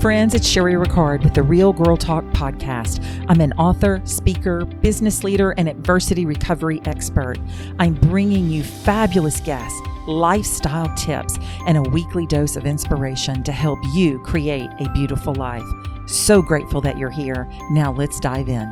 friends, it's Cherie Ricard with the Real Girl Talk podcast. I'm an author, speaker, business leader, and adversity recovery expert. I'm bringing you fabulous guests, lifestyle tips, and a weekly dose of inspiration to help you create a beautiful life. So grateful that you're here. Now let's dive in.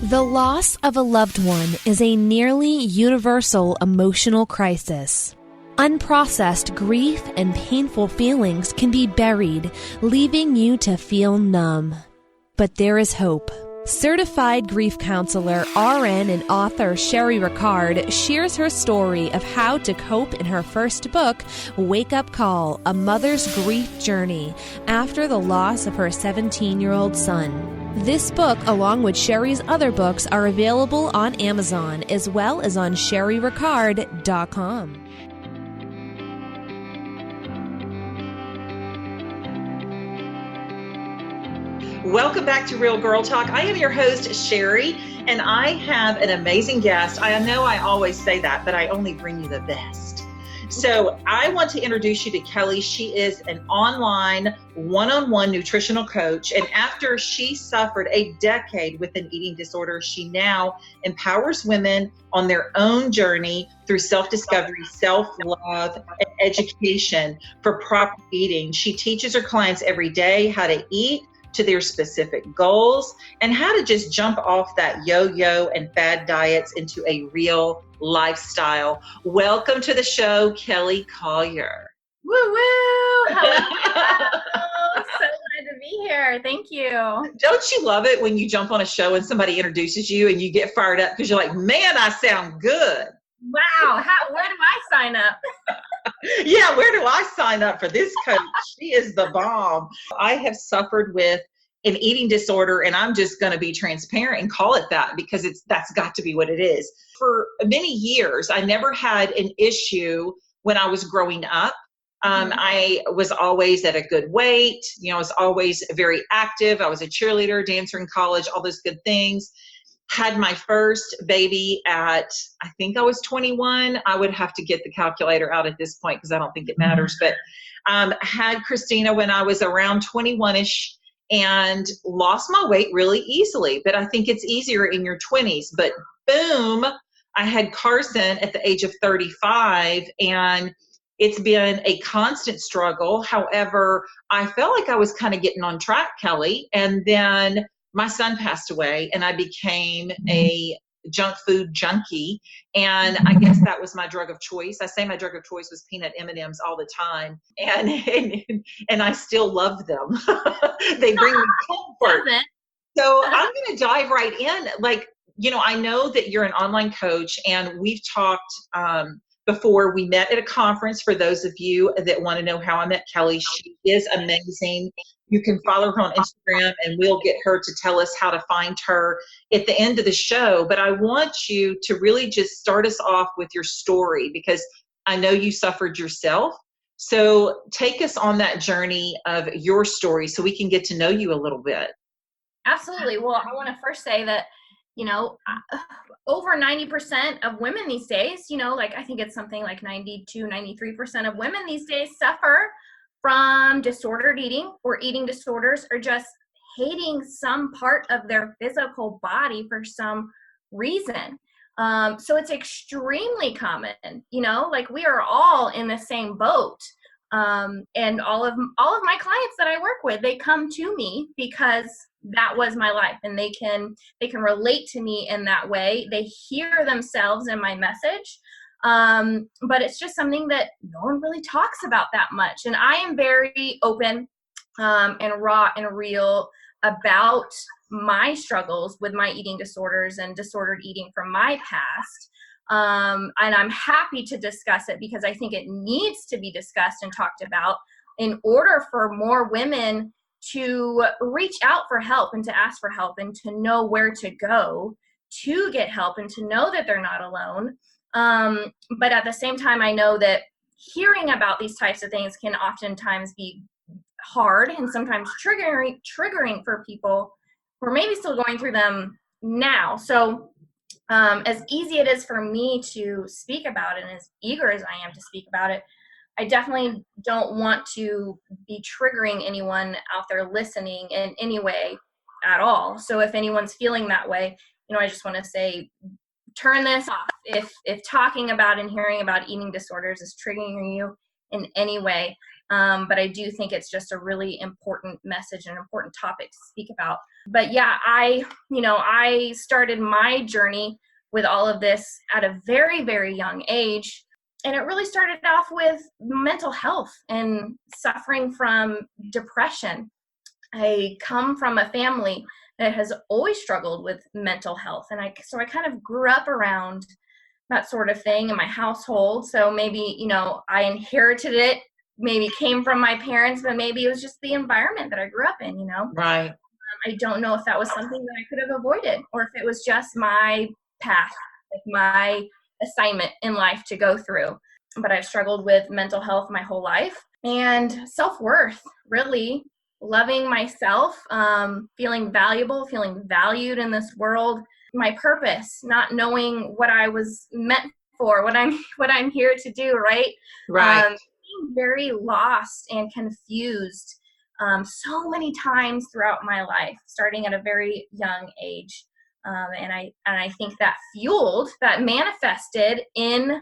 The loss of a loved one is a nearly universal emotional crisis. Unprocessed grief and painful feelings can be buried, leaving you to feel numb. But there is hope. Certified grief counselor, RN, and author Cherie Ricard shares her story of how to cope in her first book, Wake Up Call, A Mother's Grief Journey, after the loss of her 17-year-old son. This book, along with Cherie's other books, are available on Amazon as well as on CherieRicard.com. Welcome back to Real Girl Talk. I am your host, Cherie, and I have an amazing guest. I know I always say that, but I only bring you the best. So I want to introduce you to Kelly. She is an online one-on-one nutritional coach. And after she suffered a decade with an eating disorder, she now empowers women on their own journey through self-discovery, self-love, and education for proper eating. She teaches her clients every day how to eat to their specific goals and how to just jump off that yo-yo and fad diets into a real lifestyle. Welcome to the show, Kelly Collier. Woo woo! Hello! So glad to be here. Thank you. Don't you love it when you jump on a show and somebody introduces you and you get fired up because you're like, man, I sound good. Wow. Where do I sign up? Yeah, where do I sign up for this coach? She is the bomb. I have suffered with an eating disorder, and I'm just going to be transparent and call it that because that's got to be what it is. For many years, I never had an issue when I was growing up. I was always at a good weight. I was always very active. I was a cheerleader, dancer in college, all those good things. Had my first baby at, I think I was 21. I would have to get the calculator out at this point because I don't think it matters. But had Christina when I was around 21-ish and lost my weight really easily. But I think it's easier in your 20s. But boom, I had Carson at the age of 35, and it's been a constant struggle. However, I felt like I was kind of getting on track, Kelly. And then my son passed away and I became a junk food junkie. And I guess that was my drug of choice. I say my drug of choice was peanut M&Ms all the time. And I still love them. They bring me comfort. So I'm going to dive right in. I know that you're an online coach, and we've talked before. We met at a conference. For those of you that want to know how I met Kelly, she is amazing. You can follow her on Instagram, and we'll get her to tell us how to find her at the end of the show. But I want you to really just start us off with your story, because I know you suffered yourself. So take us on that journey of your story so we can get to know you a little bit. Absolutely. Well, I want to first say that, over 90% of women these days, I think it's something like 92, 93% of women these days suffer from disordered eating or eating disorders, or just hating some part of their physical body for some reason. So it's extremely common, we are all in the same boat. And all of my clients that I work with, they come to me because that was my life, and they can relate to me in that way. They hear themselves in my message. But it's just something that no one really talks about that much. And I am very open, and raw and real about my struggles with my eating disorders and disordered eating from my past. And I'm happy to discuss it because I think it needs to be discussed and talked about in order for more women to reach out for help and to ask for help and to know where to go to get help and to know that they're not alone. But at the same time, I know that hearing about these types of things can oftentimes be hard and sometimes triggering for people who are maybe still going through them now. So as easy it is for me to speak about it and as eager as I am to speak about it, I definitely don't want to be triggering anyone out there listening in any way at all. So if anyone's feeling that way, I just want to say, turn this off. If talking about and hearing about eating disorders is triggering you in any way. But I do think it's just a really important message and important topic to speak about. But yeah, I started my journey with all of this at a very, very young age. And it really started off with mental health and suffering from depression. I come from a family that has always struggled with mental health. And so I kind of grew up around that sort of thing in my household. So maybe, I inherited it, maybe came from my parents, but maybe it was just the environment that I grew up in, Right. I don't know if that was something that I could have avoided or if it was just my path, like my assignment in life to go through. But I've struggled with mental health my whole life and self-worth, really loving myself, feeling valuable, feeling valued in this world, my purpose, not knowing what I was meant for, what I'm here to do, right? Right. Being very lost and confused so many times throughout my life, starting at a very young age. And I think that manifested in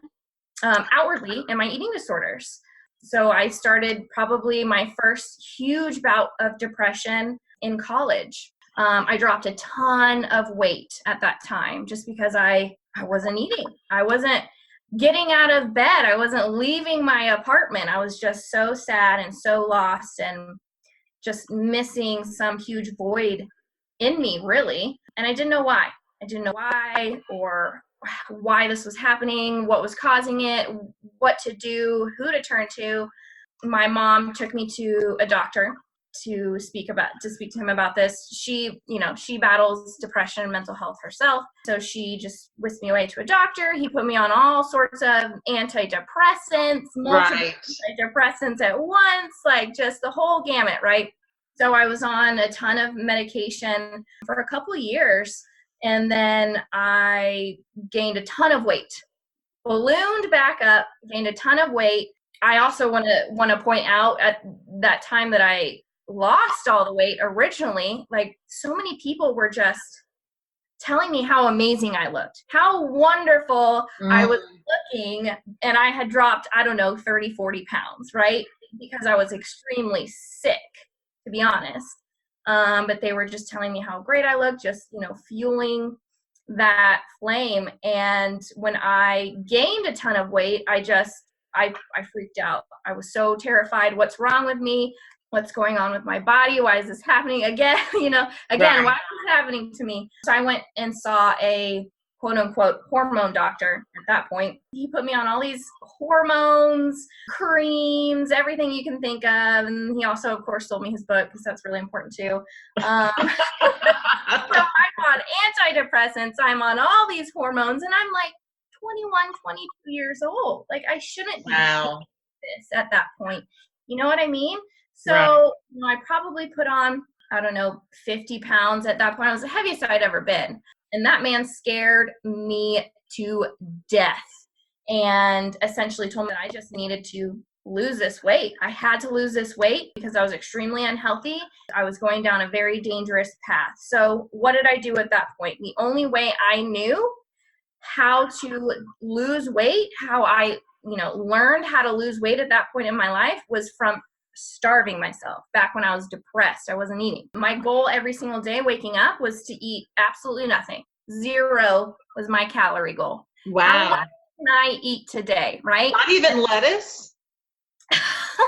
outwardly in my eating disorders. So I started probably my first huge bout of depression in college. I dropped a ton of weight at that time just because I wasn't eating. I wasn't getting out of bed. I wasn't leaving my apartment. I was just so sad and so lost and just missing some huge void in me, really. And I didn't know why. I didn't know why or why this was happening, what was causing it, what to do, who to turn to. My mom took me to a doctor to speak to him about this. She battles depression and mental health herself. So she just whisked me away to a doctor. He put me on all sorts of antidepressants, multiple Right. antidepressants at once, like just the whole gamut, right? So I was on a ton of medication for a couple of years. And then I gained a ton of weight, ballooned back up, gained a ton of weight. I also want to point out at that time that I lost all the weight originally, like so many people were just telling me how amazing I looked, how wonderful I was looking. And I had dropped, 30, 40 pounds, right? Because I was extremely sick, to be honest. But they were just telling me how great I looked, just, fueling that flame. And when I gained a ton of weight, I freaked out. I was so terrified. What's wrong with me? What's going on with my body? Why is this happening again? Right. Why is this happening to me? So I went and saw a quote unquote hormone doctor at that point. He put me on all these hormones, creams, everything you can think of. And he also, of course, sold me his book because that's really important too. So I'm on antidepressants. I'm on all these hormones and I'm like 21, 22 years old. Like I shouldn't be doing this at that point. You know what I mean? So I probably put on, 50 pounds at that point. I was the heaviest I'd ever been. And that man scared me to death and essentially told me that I just needed to lose this weight. I had to lose this weight because I was extremely unhealthy. I was going down a very dangerous path. So what did I do at that point? The only way I knew how to lose weight, how I, learned how to lose weight at that point in my life was from starving myself. Back when I was depressed, I wasn't eating. My goal every single day waking up was to eat absolutely nothing. 0 was my calorie goal. Wow. How much can I eat today, right? Not even lettuce?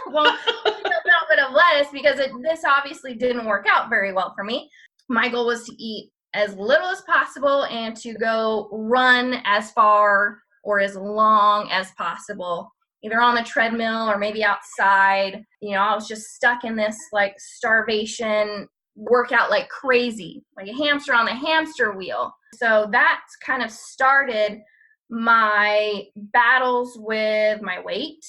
Well, a little bit of lettuce because this obviously didn't work out very well for me. My goal was to eat as little as possible and to go run as far or as long as possible, either on the treadmill or maybe outside. I was just stuck in this like starvation workout like crazy, like a hamster on the hamster wheel. So that kind of started my battles with my weight,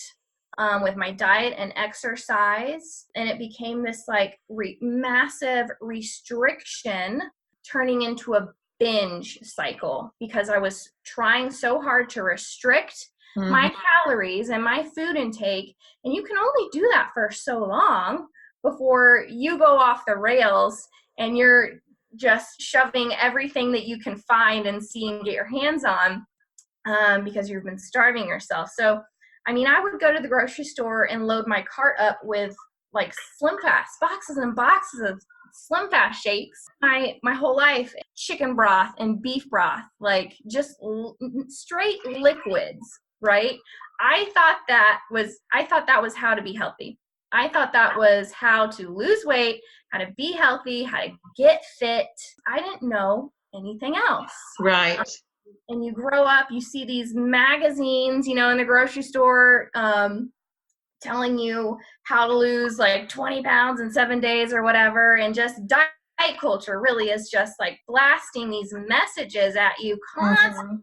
with my diet and exercise. And it became this like massive restriction turning into a binge cycle because I was trying so hard to restrict my Mhm. calories and my food intake. And you can only do that for so long before you go off the rails and you're just shoving everything that you can find and see and get your hands on, because you've been starving yourself. So, I mean, I would go to the grocery store and load my cart up with like Slim Fast, boxes and boxes of Slim Fast shakes. My whole life, chicken broth and beef broth, like just straight liquids, right? I thought that was how to be healthy. I thought that was how to lose weight, how to be healthy, how to get fit. I didn't know anything else. Right. And you grow up, you see these magazines, you know, in the grocery store, telling you how to lose like 20 pounds in 7 days or whatever. And just diet culture really is just like blasting these messages at you constantly. Mhm.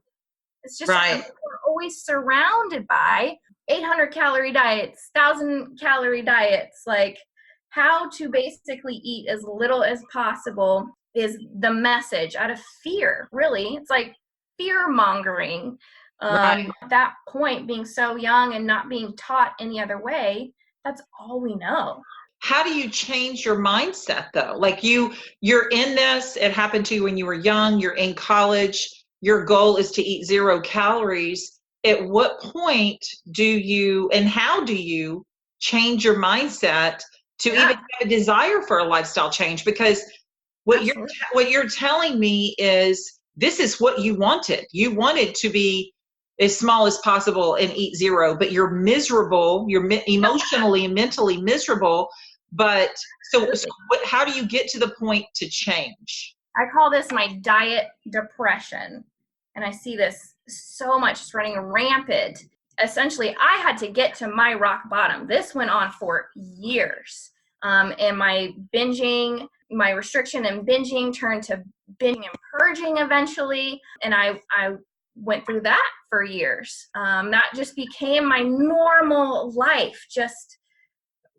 It's just, Right. we're always surrounded by 800 calorie diets, 1,000 calorie diets, like how to basically eat as little as possible is the message out of fear, really. It's like fear mongering. Right. At that point, being so young and not being taught any other way, that's all we know. How do you change your mindset though? Like you're in this, it happened to you when you were young, you're in college, your goal is to eat 0 calories. At what point do you and how do you change your mindset to even Yeah, have a desire for a lifestyle change? Because what you're absolutely. what you're telling me is this is what you wanted. You wanted to be as small as possible and eat zero, but you're miserable. You're emotionally and mentally miserable. But so how do you get to the point to change? I call this my diet depression. And I see this so much, it's running rampant. Essentially, I had to get to my rock bottom. This went on for years. And my binging, my restriction and binging turned to binging and purging eventually. And I went through that for years. That just became my normal life, just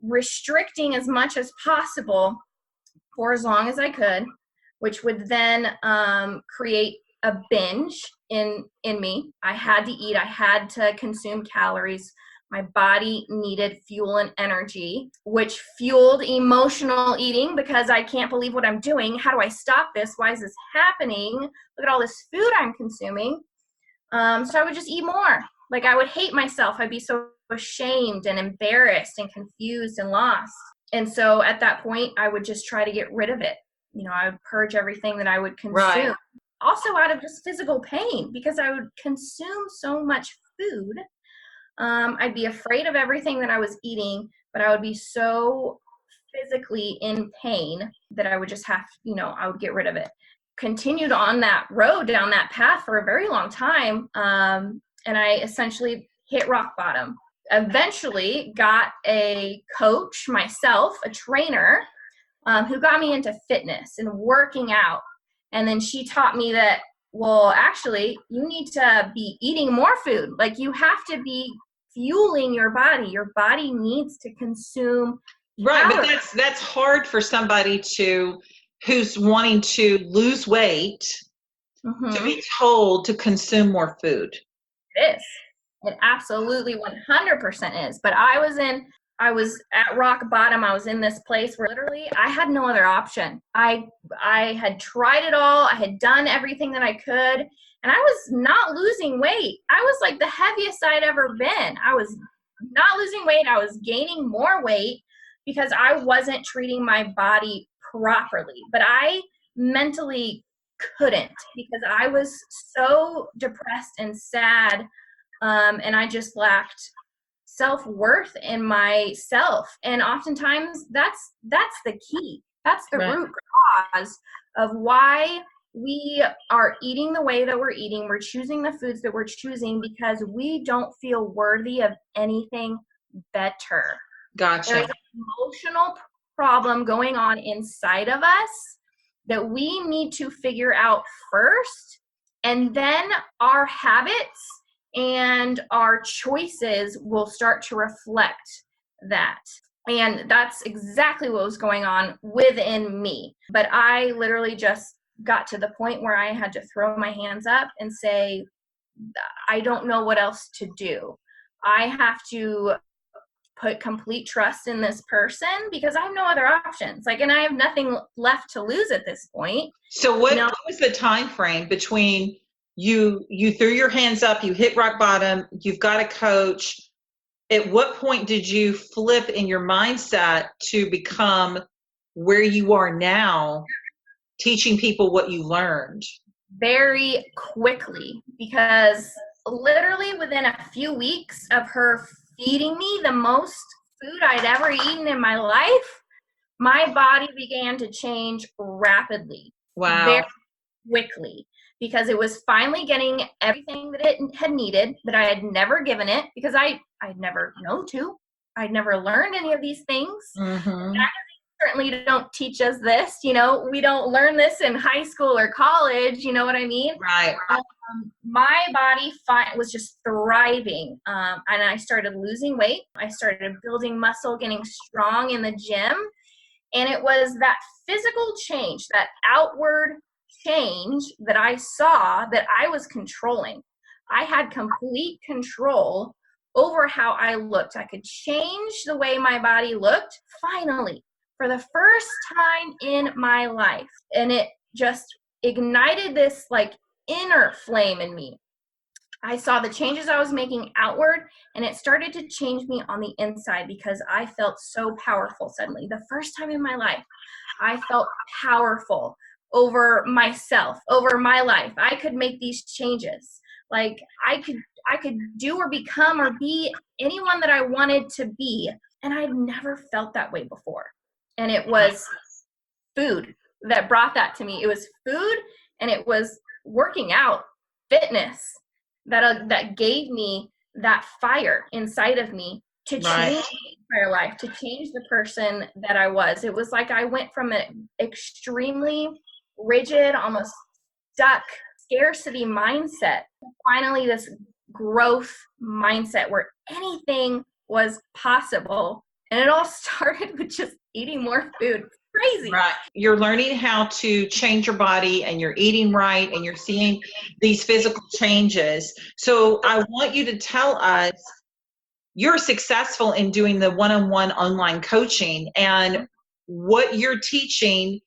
restricting as much as possible for as long as I could, which would then create a binge in me. I had to eat. I had to consume calories. My body needed fuel and energy, which fueled emotional eating because I can't believe what I'm doing. How do I stop this? Why is this happening? Look at all this food I'm consuming. So I would just eat more. Like I would hate myself. I'd be so ashamed and embarrassed and confused and lost. And so at that point, I would just try to get rid of it. You know, I would purge everything that I would Right. consume. Also out of just physical pain because I would consume so much food. I'd be afraid of everything that I was eating, but I would be so physically in pain that I would just have, you know, I would get rid of it. Continued on that road, down that path for a very long time. And I essentially hit rock bottom. Eventually got a coach myself, a trainer, who got me into fitness and working out. And then she taught me that, well, actually, you need to be eating more food. Like you have to be fueling your body. Your body needs to consume Right, but calories. that's hard for somebody to who's wanting to lose weight to Mm-hmm. be told to consume more food. It is. It absolutely 100% is. But I was at rock bottom. I was in this place where literally I had no other option. I had tried it all. I had done everything that I could, and I was not losing weight. I was like the heaviest I'd ever been. I was not losing weight. I was gaining more weight because I wasn't treating my body properly. But I mentally couldn't because I was so depressed and sad, and I just lacked self-worth in myself. And oftentimes that's the key. That's the Right. root cause of why we are eating the way that we're eating. We're choosing the foods that we're choosing because we don't feel worthy of anything better. There's Gotcha. an emotional problem going on inside of us that we need to figure out first, and then our habits and our choices will start to reflect that. And that's exactly what was going on within me. But I literally just got to the point where I had to throw my hands up and say, I don't know what else to do. I have to put complete trust in this person because I have no other options. Like, and I have nothing left to lose at this point. So what was the time frame between you threw your hands up, you hit rock bottom, you've got a coach? At what point did you flip in your mindset to become where you are now, teaching people what you learned? Very quickly, because literally within a few weeks of her feeding me the most food I'd ever eaten in my life, my body began to change rapidly. Wow. Very quickly, because it was finally getting everything that it had needed that I had never given it, because I'd never known to. I'd never learned any of these things. Mm-hmm. Certainly don't teach us this, we don't learn this in high school or college, you know what I mean? Right. My body was just thriving, and I started losing weight. I started building muscle, getting strong in the gym, and it was that physical change, that outward change that I saw that I was controlling. I had complete control over how I looked. I could change the way my body looked, finally, for the first time in my life. And it just ignited this like inner flame in me. I saw the changes I was making outward, and it started to change me on the inside because I felt so powerful suddenly. The first time in my life, I felt powerful over myself, over my life. I could make these changes. Like I could do or become or be anyone that I wanted to be. And I'd never felt that way before. And it was food that brought that to me. It was food, and it was working out, fitness, that gave me that fire inside of me to change my entire life, to change the person that I was. It was like I went from an extremely rigid, almost stuck scarcity mindset to finally this growth mindset where anything was possible. And it all started with just eating more food. Crazy. Right. You're learning how to change your body, and you're eating right, and you're seeing these physical changes. So I want you to tell us, you're successful in doing the one-on-one online coaching, and what you're teaching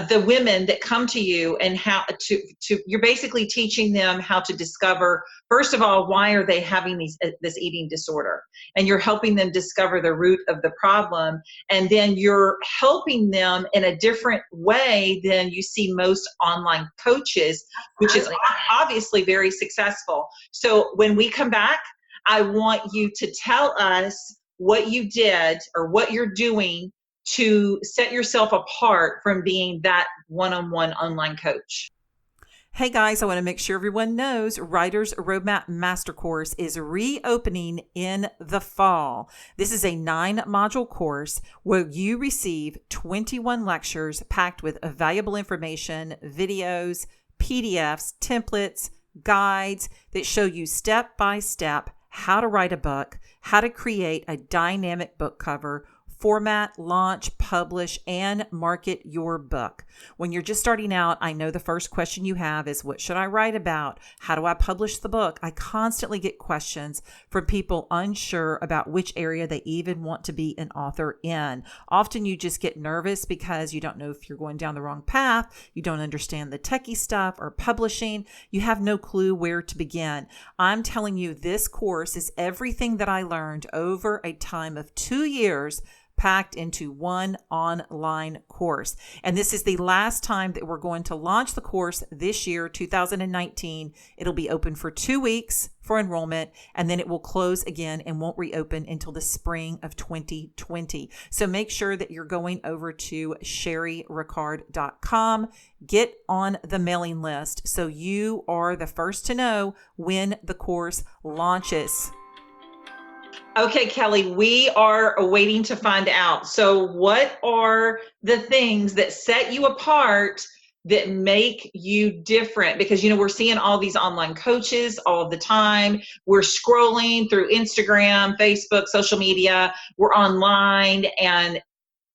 the women that come to you, and how to you're basically teaching them how to discover, first of all, why are they having this eating disorder, and you're helping them discover the root of the problem, and then you're helping them in a different way than you see most online coaches, which is obviously very successful. So when we come back, I want you to tell us what you did or what you're doing to set yourself apart from being that one-on-one online coach. Hey guys, I want to make sure everyone knows Writer's Roadmap Master Course is reopening in the fall. This is a 9-module course where you receive 21 lectures packed with valuable information, videos, PDFs, templates, guides that show you step by step how to write a book, how to create a dynamic book cover, format, launch, publish, and market your book. When you're just starting out, I know the first question you have is, what should I write about? How do I publish the book? I constantly get questions from people unsure about which area they even want to be an author in. Often you just get nervous because you don't know if you're going down the wrong path. You don't understand the techie stuff or publishing. You have no clue where to begin. I'm telling you, this course is everything that I learned over a time of 2 years packed into one online course. And this is the last time that we're going to launch the course this year, 2019. It'll be open for 2 weeks for enrollment, and then it will close again and won't reopen until the spring of 2020. So make sure that you're going over to CherieRicard.com. Get on the mailing list so you are the first to know when the course launches. Okay, Kelly, we are waiting to find out. So what are the things that set you apart, that make you different? Because, we're seeing all these online coaches all the time. We're scrolling through Instagram, Facebook, social media. We're online, and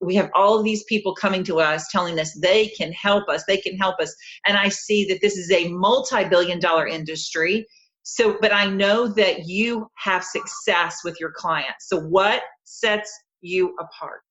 we have all of these people coming to us telling us they can help us, they can help us. And I see that this is a multi-billion-dollar industry. So, but I know that you have success with your clients. So what sets you apart?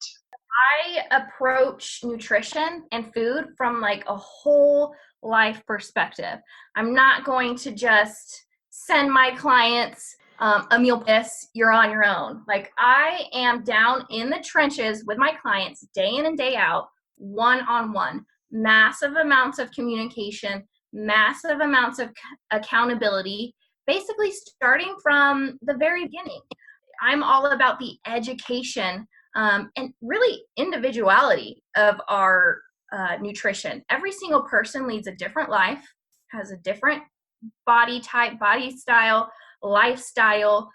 I approach nutrition and food from like a whole life perspective. I'm not going to just send my clients a meal this, you're on your own. Like, I am down in the trenches with my clients day in and day out, one-on-one, massive amounts of communication, massive amounts of accountability, basically starting from the very beginning. I'm all about the education and really individuality of our nutrition. Every single person leads a different life, has a different body type, body style, lifestyle,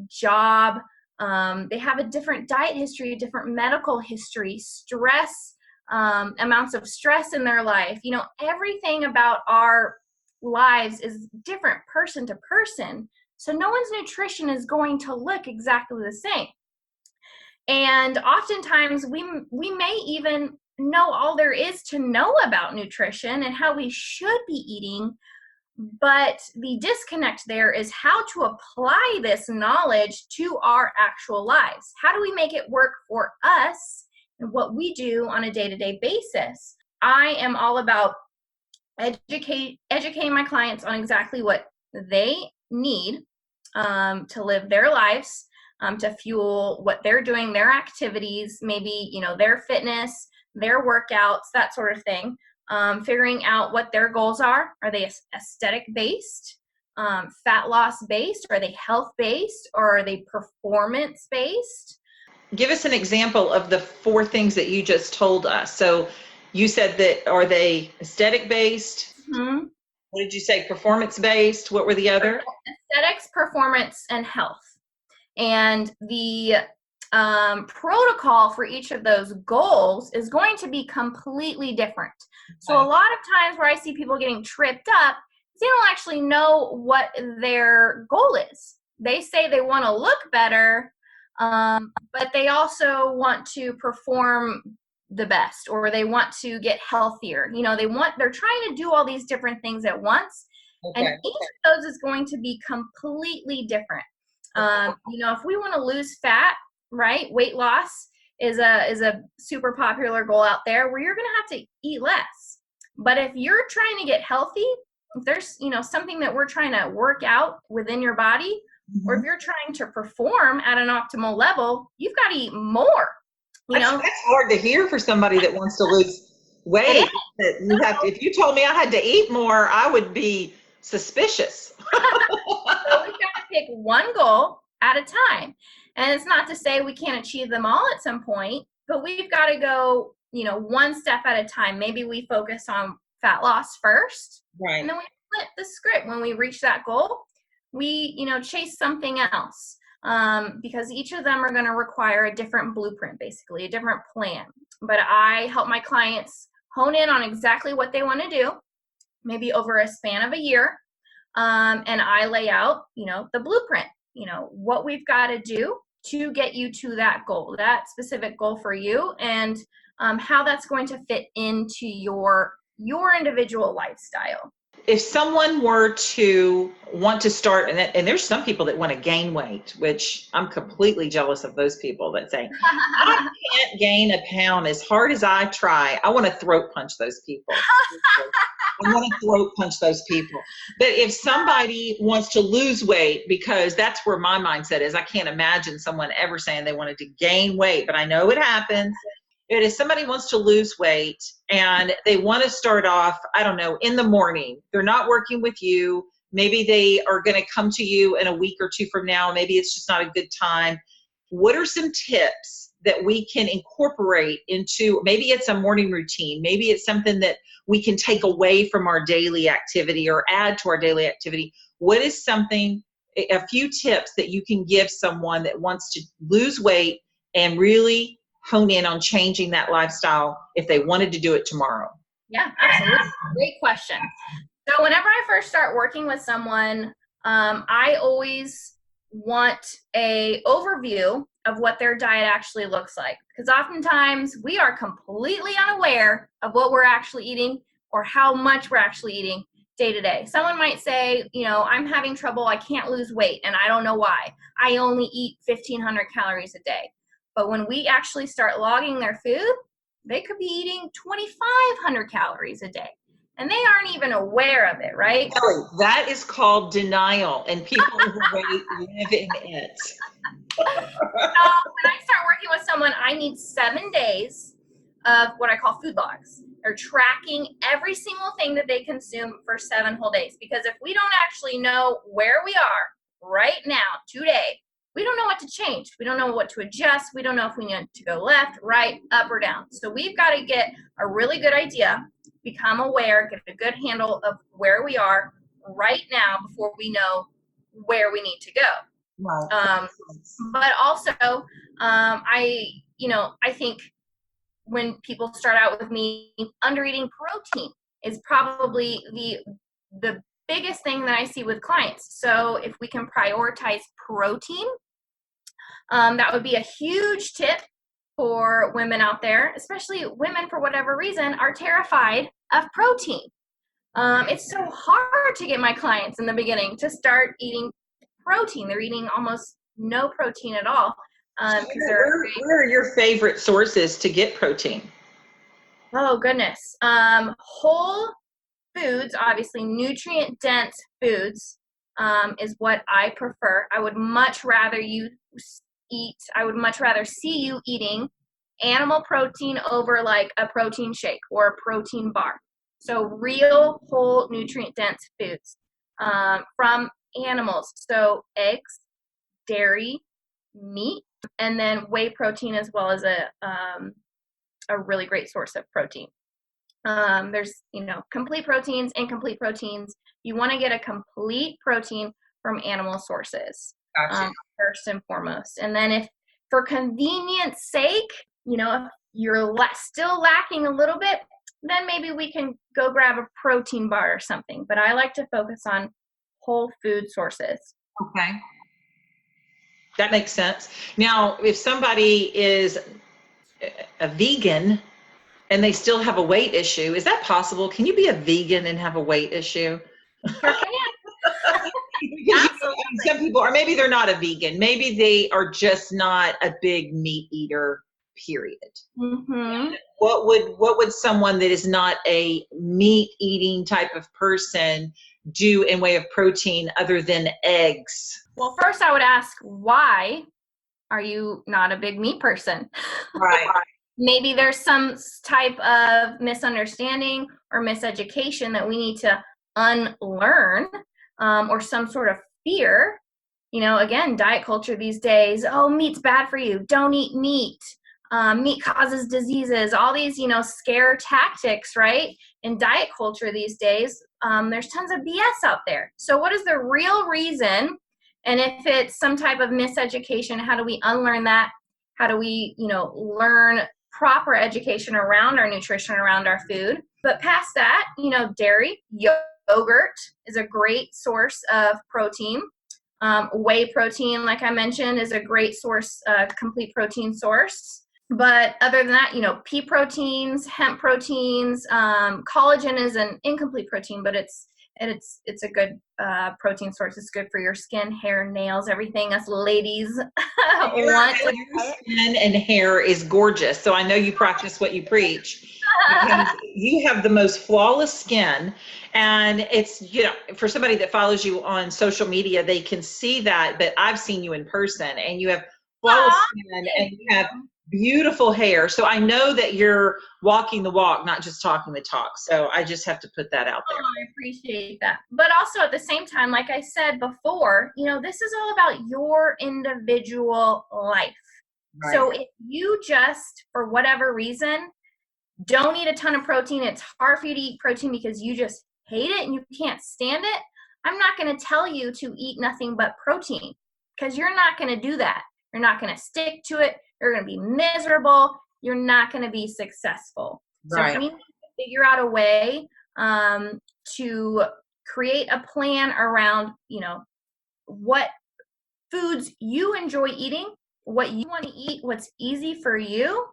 job. They have a different diet history, a different medical history, stress, amounts of stress in their life. You know, everything about our lives is different person to person. So no one's nutrition is going to look exactly the same. And oftentimes we may even know all there is to know about nutrition and how we should be eating, but the disconnect there is how to apply this knowledge to our actual lives. How do we make it work for us and what we do on a day-to-day basis? I am all about educating my clients on exactly what they need to live their lives, to fuel what they're doing, their activities, maybe, you know, their fitness, their workouts, that sort of thing. Figuring out what their goals are. Are they aesthetic based, fat loss based? Are they health based, or are they performance based? Give us an example of the 4 things that you just told us. So you said that, are they aesthetic based? Mm-hmm. What did you say? Performance based? What were the other? Aesthetics, performance, and health. And the protocol for each of those goals is going to be completely different. So a lot of times where I see people getting tripped up, they don't actually know what their goal is. They say they want to look better, but they also want to perform the best, or they want to get healthier. You know, they're trying to do all these different things at once. Okay. And each of those is going to be completely different. You know, if we want to lose fat, right? Weight loss is a super popular goal out there where you're going to have to eat less. But if you're trying to get healthy, if there's, you know, something that we're trying to work out within your body, or if you're trying to perform at an optimal level, you've got to eat more. You know, that's hard to hear for somebody that wants to lose weight. That you have to, if you told me I had to eat more, I would be suspicious. So we've got to pick one goal at a time. And it's not to say we can't achieve them all at some point, but we've got to go, you know, one step at a time. Maybe we focus on fat loss first, right? And then we flip the script. When we reach that goal, we, you know, chase something else, because each of them are going to require a different blueprint, basically a different plan. But I help my clients hone in on exactly what they want to do, maybe over a span of a year. And I lay out, you know, the blueprint, you know, what we've got to do to get you to that goal, that specific goal for you, and how that's going to fit into your individual lifestyle. If someone were to want to start, and there's some people that want to gain weight, which I'm completely jealous of those people that say, I can't gain a pound as hard as I try. I want to throat punch those people. I want to throat punch those people. But if somebody wants to lose weight, because that's where my mindset is, I can't imagine someone ever saying they wanted to gain weight, but I know it happens. But if somebody wants to lose weight and they want to start off, I don't know, in the morning, they're not working with you. Maybe they are going to come to you in a week or 2 from now. Maybe it's just not a good time. What are some tips that we can incorporate into, maybe it's a morning routine, maybe it's something that we can take away from our daily activity or add to our daily activity? What is something, a few tips that you can give someone that wants to lose weight and really hone in on changing that lifestyle if they wanted to do it tomorrow? Yeah, absolutely. Great question. So whenever I first start working with someone, I always want a overview of what their diet actually looks like. Because oftentimes we are completely unaware of what we're actually eating or how much we're actually eating day to day. Someone might say, I'm having trouble, I can't lose weight, and I don't know why. I only eat 1,500 calories a day. But when we actually start logging their food, they could be eating 2,500 calories a day. And they aren't even aware of it, right? Kelly, that is called denial, and people overweight live in it. So when I start working with someone, I need 7 days of what I call food logs. They're tracking every single thing that they consume for 7 whole days. Because if we don't actually know where we are right now, today, we don't know what to change. We don't know what to adjust. We don't know if we need to go left, right, up, or down. So we've got to get a really good idea, become aware, get a good handle of where we are right now before we know where we need to go. Right. But also, I think when people start out with me, under eating protein is probably the biggest thing that I see with clients. So if we can prioritize protein, that would be a huge tip for women out there, especially women, for whatever reason, are terrified of protein. It's so hard to get my clients in the beginning to start eating protein. They're eating almost no protein at all. Where are your favorite sources to get protein? Oh, goodness. Whole foods, obviously nutrient-dense foods, is what I prefer. I would much rather see you eating animal protein over like a protein shake or a protein bar. So real, whole, nutrient-dense foods from animals. So eggs, dairy, meat, and then whey protein as well as a really great source of protein. There's, complete proteins, incomplete proteins. You want to get a complete protein from animal sources, Gotcha. first and foremost. And then if for convenience sake, if you're still lacking a little bit, then maybe we can go grab a protein bar or something. But I like to focus on whole food sources. Okay. That makes sense. Now, if somebody is a vegan and they still have a weight issue, is that possible? Can you be a vegan and have a weight issue? Sure can. Absolutely. Some people, or maybe they're not a vegan. Maybe they are just not a big meat eater, period. Mm-hmm. What would someone that is not a meat eating type of person do in way of protein other than eggs? Well, first I would ask, why are you not a big meat person? Right. Maybe there's some type of misunderstanding or miseducation that we need to unlearn, or some sort of fear. Again, diet culture these days, oh, meat's bad for you, don't eat meat. Meat causes diseases, all these, scare tactics, right? In diet culture these days, there's tons of BS out there. So what is the real reason? And if it's some type of miseducation, how do we unlearn that? How do we, learn proper education around our nutrition, around our food? But past that, dairy, yogurt is a great source of protein. Whey protein, like I mentioned, is a great source, complete protein source. But other than that, pea proteins, hemp proteins, collagen is an incomplete protein, but it's a good protein source. It's good for your skin, hair, nails, everything us ladies want. Your skin and hair is gorgeous, so I know you practice what you preach. Because you have the most flawless skin, and it's, for somebody that follows you on social media, they can see that, but I've seen you in person, and you have flawless skin and you have beautiful hair. So I know that you're walking the walk, not just talking the talk. So I just have to put that out there. Oh, I appreciate that. But also at the same time, like I said before, this is all about your individual life. Right. So if you just, for whatever reason, don't eat a ton of protein, it's hard for you to eat protein because you just hate it and you can't stand it, I'm not going to tell you to eat nothing but protein, because you're not going to do that. You're not going to stick to it. You're going to be miserable. You're not going to be successful. Right. So we need to figure out a way to create a plan around, what foods you enjoy eating, what you want to eat, what's easy for you.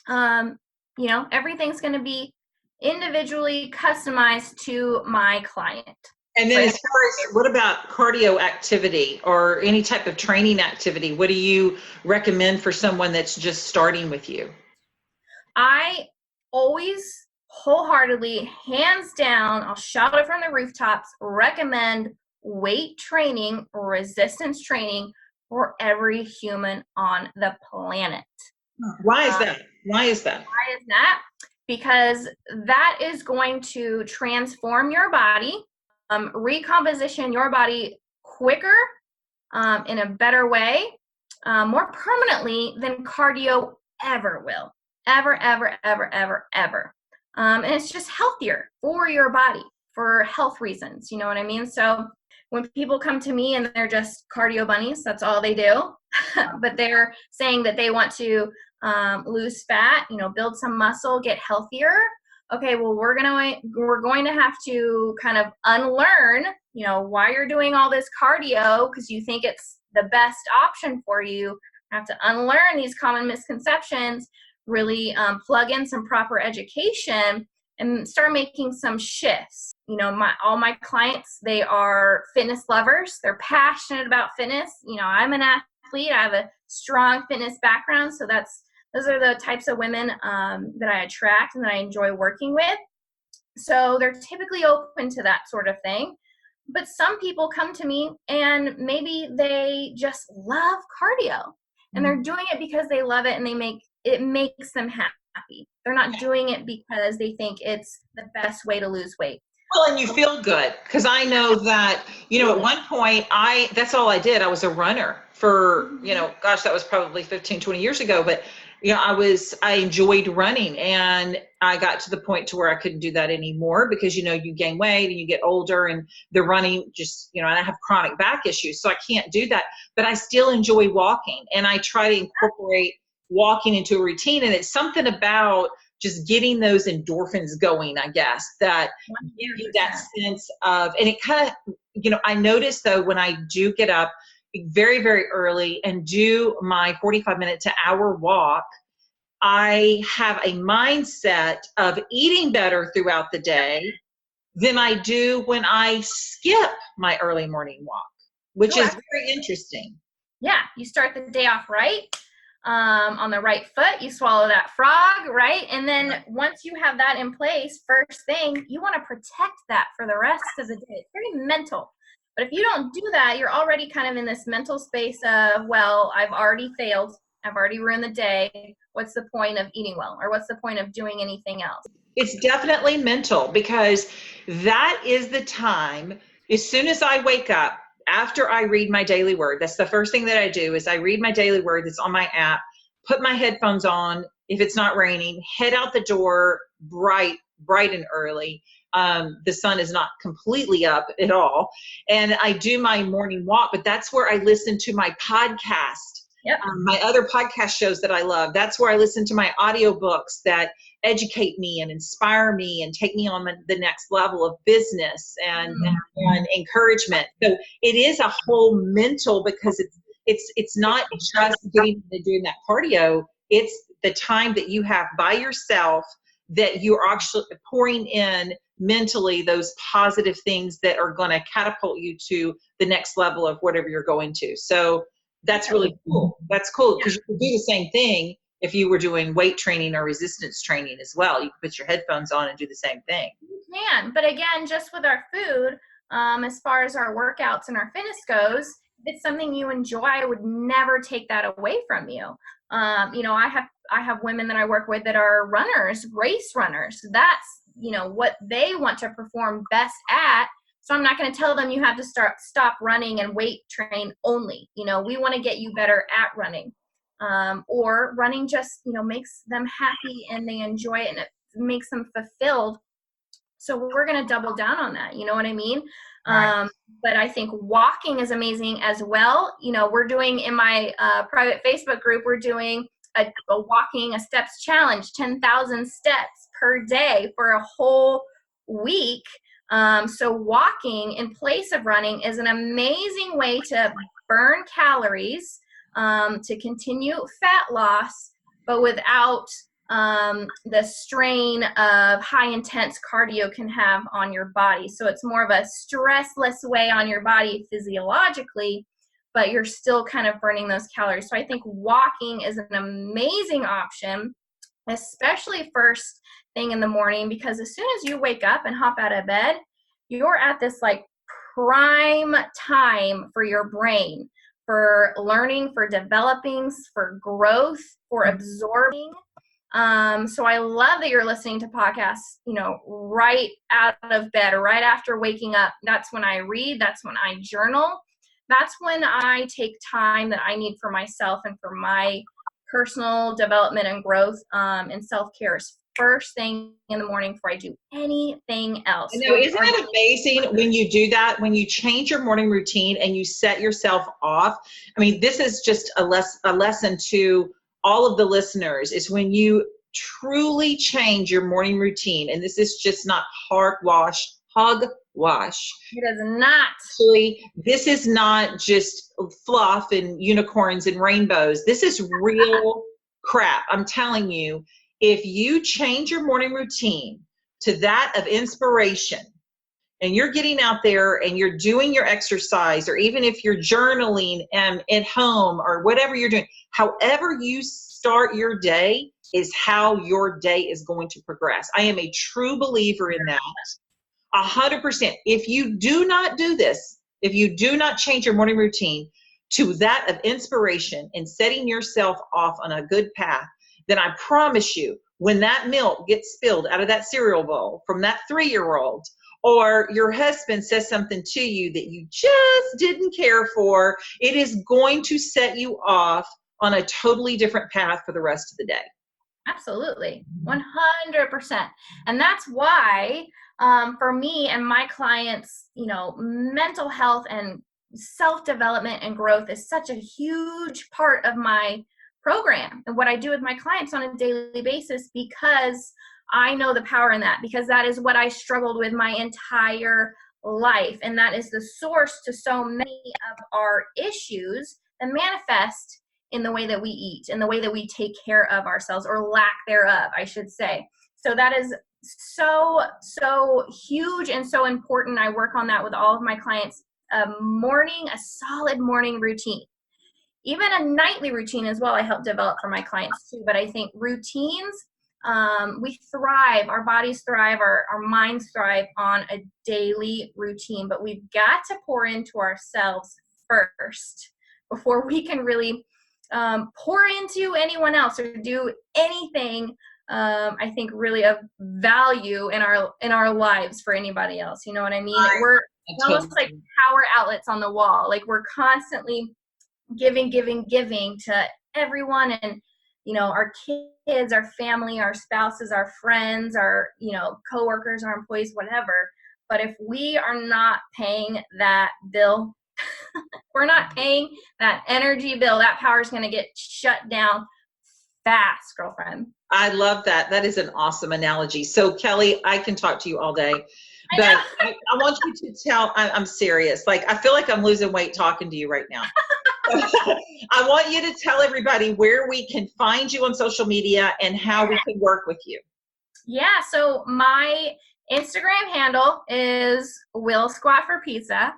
Everything's going to be individually customized to my client. And then as far as, what about cardio activity or any type of training activity? What do you recommend for someone that's just starting with you? I always wholeheartedly, hands down, I'll shout it from the rooftops, recommend weight training, resistance training for every human on the planet. Why is that? Why is that? Why is that? Because that is going to transform your body, recomposition your body quicker, in a better way, more permanently than cardio ever will. Ever, ever, ever, ever, ever. And it's just healthier for your body for health reasons. You know what I mean? So when people come to me and they're just cardio bunnies, that's all they do, but they're saying that they want to lose fat, build some muscle, get healthier. Okay, well, we're going to have to kind of unlearn, why you're doing all this cardio because you think it's the best option for you. Have to unlearn these common misconceptions, really plug in some proper education and start making some shifts. All my clients, they are fitness lovers. They're passionate about fitness. I'm an athlete. I have a strong fitness background. So those are the types of women that I attract and that I enjoy working with. So they're typically open to that sort of thing. But some people come to me and maybe they just love cardio and they're doing it because they love it and it makes them happy. They're not doing it because they think it's the best way to lose weight. Well, and you feel good because I know that, at one point that's all I did. I was a runner for, gosh, that was probably 15, 20 years ago. But, I enjoyed running, and I got to the point to where I couldn't do that anymore because, you gain weight and you get older and the running just, and I have chronic back issues. So I can't do that, but I still enjoy walking, and I try to incorporate walking into a routine. And it's something about just getting those endorphins going, I guess, that give you that sense of, and it kind of, I notice though, when I do get up very, very early and do my 45-minute to hour walk, I have a mindset of eating better throughout the day than I do when I skip my early morning walk, which is very interesting. Yeah, you start the day off right. On the right foot, you swallow that frog, right? And then once you have that in place, first thing, you want to protect that for the rest of the day. It's very mental. But if you don't do that, you're already kind of in this mental space of, well, I've already failed. I've already ruined the day. What's the point of eating well? Or what's the point of doing anything else? It's definitely mental, because that is the time, as soon as I wake up, after I read my daily word, that's the first thing that I do, is I read my daily word that's on my app, put my headphones on, if it's not raining, head out the door bright and early. The sun is not completely up at all. And I do my morning walk, but that's where I listen to my podcast. Yep. My other podcast shows that I love. That's where I listen to my audiobooks that educate me and inspire me and take me on the next level of business and encouragement. So it is a whole mental, because it's not just getting into doing that cardio. It's the time that you have by yourself that you're actually pouring in mentally those positive things that are going to catapult you to the next level of whatever you're going to. So that's really cool. That's cool, because you could do the same thing if you were doing weight training or resistance training as well. You could put your headphones on and do the same thing. You can, but again, just with our food, as far as our workouts and our fitness goes, if it's something you enjoy, I would never take that away from you. I have women that I work with that are runners, race runners. That's, what they want to perform best at. So I'm not going to tell them you have to stop running and weight train only. We want to get you better at running. Or running just, makes them happy and they enjoy it and it makes them fulfilled. So we're going to double down on that. You know what I mean? Right. But I think walking is amazing as well. We're doing in my private Facebook group, we're doing a walking a steps challenge, 10,000 steps per day for a whole week. So walking in place of running is an amazing way to burn calories, to continue fat loss, but without the strain of high intense cardio can have on your body. So it's more of a stressless way on your body physiologically, but you're still kind of burning those calories. So I think walking is an amazing option, especially first thing in the morning, because as soon as you wake up and hop out of bed, you're at this like prime time for your brain, for learning, for developing, for growth, for absorbing. So I love that you're listening to podcasts, right out of bed or right after waking up. That's when I read. That's when I journal. That's when I take time that I need for myself and for my personal development and growth, and self-care is first thing in the morning before I do anything else. Isn't it amazing when you do that, when you change your morning routine and you set yourself off? I mean, this is just a lesson to all of the listeners, is when you truly change your morning routine, and this is just not hogwash. It is not. Actually, this is not just fluff and unicorns and rainbows. This is real crap. I'm telling you, if you change your morning routine to that of inspiration, and you're getting out there and you're doing your exercise, or even if you're journaling at home or whatever you're doing, however you start your day is how your day is going to progress. I am a true believer in that. 100%. If you do not do this, if you do not change your morning routine to that of inspiration and setting yourself off on a good path, then I promise you, when that milk gets spilled out of that cereal bowl from that 3-year-old, or your husband says something to you that you just didn't care for, it is going to set you off on a totally different path for the rest of the day. Absolutely. 100%. And that's why, for me and my clients, mental health and self-development and growth is such a huge part of my program and what I do with my clients on a daily basis, because I know the power in that, because that is what I struggled with my entire life. And that is the source to so many of our issues that manifest in the way that we eat, in the way that we take care of ourselves, or lack thereof, I should say. So that is so huge and so important. I work on that with all of my clients. A solid morning routine. Even a nightly routine as well, I help develop for my clients too. But I think routines, we thrive, our bodies thrive, our minds thrive on a daily routine. But we've got to pour into ourselves first before we can really pour into anyone else or do anything, I think, really of value in our lives for anybody else. You know what I mean? We're almost like power outlets on the wall. Like, we're constantly giving to everyone, and our kids, our family, our spouses, our friends, our coworkers, our employees, whatever. But if we are not paying that bill, we're not paying that energy bill, that power is going to get shut down fast, girlfriend. I love that. That is an awesome analogy. So Kelly, I can talk to you all day, but I want you to tell, I'm serious. Like, I feel like I'm losing weight talking to you right now. I want you to tell everybody where we can find you on social media and how we can work with you. Yeah. So my Instagram handle is Will Squat for Pizza.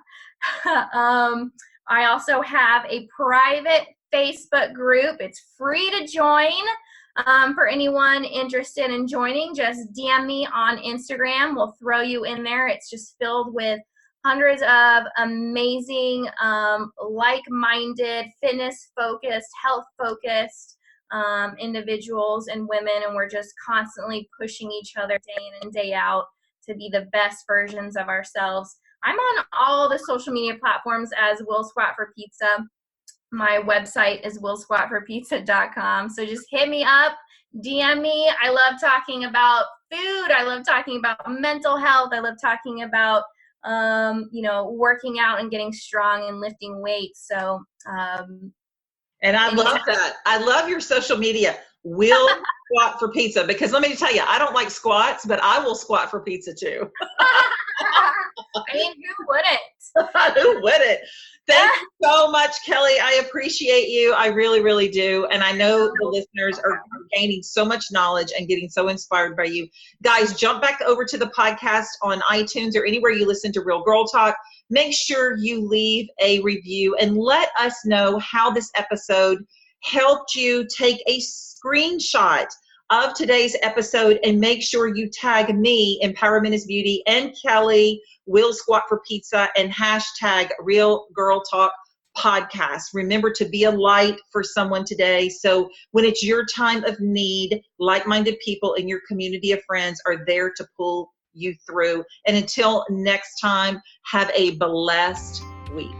I also have a private Facebook group. It's free to join. For anyone interested in joining, just DM me on Instagram. We'll throw you in there. It's just filled with hundreds of amazing, like-minded, fitness-focused, health-focused individuals and women, and we're just constantly pushing each other day in and day out to be the best versions of ourselves. I'm on all the social media platforms as Will Squat for Pizza. My website is willsquatforpizza.com. So just hit me up, DM me. I love talking about food. I love talking about mental health. I love talking about, working out and getting strong and lifting weights. So, and I love that. I love your social media. Will Squat for Pizza, because let me tell you, I don't like squats, but I will squat for pizza too. I mean, who wouldn't? Who wouldn't? Thank you so much, Kelly. I appreciate you. I really, really do. And I know the listeners are gaining so much knowledge and getting so inspired by you. Guys, jump back over to the podcast on iTunes or anywhere you listen to Real Girl Talk. Make sure you leave a review and let us know how this episode helped you. Take a screenshot of today's episode and make sure you tag me, Empowerment is Beauty, and Kelly, Will Squat for Pizza, and hashtag Real Girl Talk Podcast. Remember to be a light for someone today. So when it's your time of need, like-minded people in your community of friends are there to pull you through. And until next time, have a blessed week.